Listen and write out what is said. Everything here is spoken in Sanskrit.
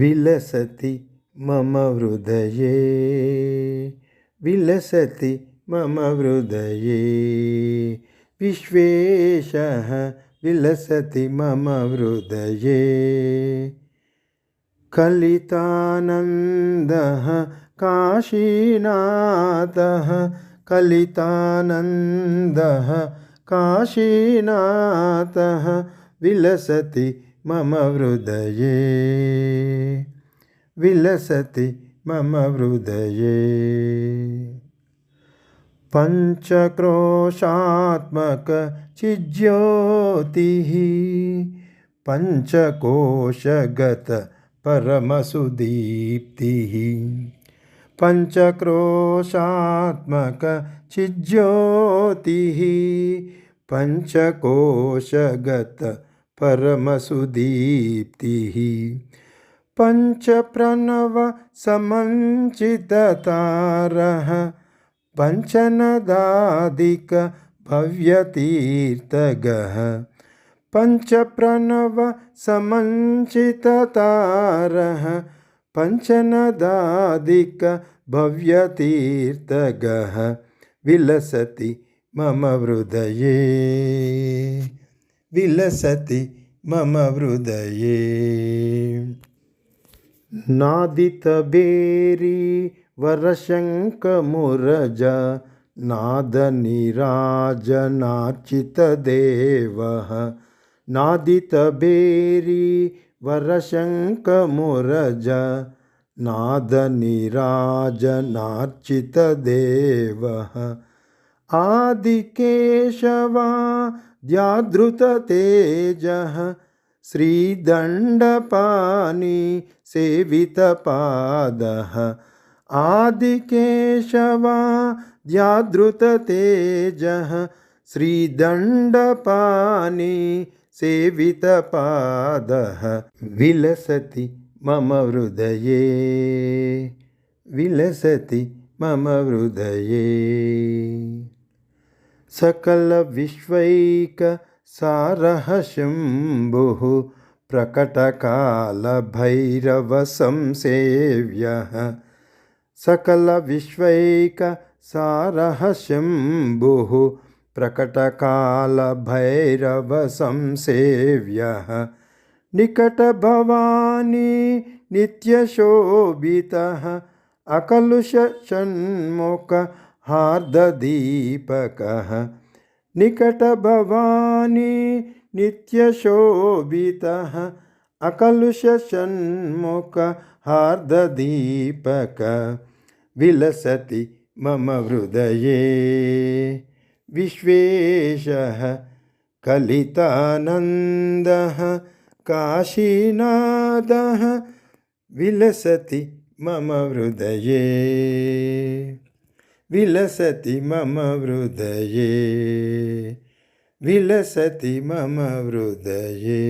विलसति मम हृदये विलसति मम हृदये विश्वेशः विलसति मम हृदये कलितानन्दः काशीनाथः कलितानन्दः काशीनाथः विलसति मम हृदये विलसति मम हृदये पंचक्रोशात्मक चिज्योतिः पंचकोशगत परमसुदीप्तिः पंचक्रोशात्मक चिज्योतिः पंचकोशगत परमसुदीप्तिः पंचप्रणव समञ्चिततारः पंचनदादिक भव्यतीर्थगः पंचप्रणव समञ्चिततारः पंचनदादिक भव्यतीर्थगः विलसति मम हृदये विलसति मम हृदये नादितबेरी वरशङ्खमुरजा नादनीराजनार्चितदेवः नादितबेरी वरशङ्खमुरजा नादनीराजनार्चितदेवः आदिकेशवा द्याधृततेजः श्रीदण्डपाणि सेवितपादः आदिकेशवा द्याधृततेजः श्रीदण्डपाणि सेवितपादः विलसति मम हृदये विलसति मम हृदये सकलविश्वैक सारः शम्भुः प्रकटकालभैरवसंसेव्यः सकलविश्वैक सारः शम्भुः प्रकटकालभैरवसंसेव्यः निकटभवानी नित्यशोभितः अकलुषषण्मुख हार्ददीपकः निकटभवानी नित्यशोभितः अकलुषषण्मुख हार्ददीपक विलसति मम हृदये विश्वेशः कलितानन्दः काशीनाथः विलसति मम हृदये विलसति मम हृदये विलसति मम हृदये।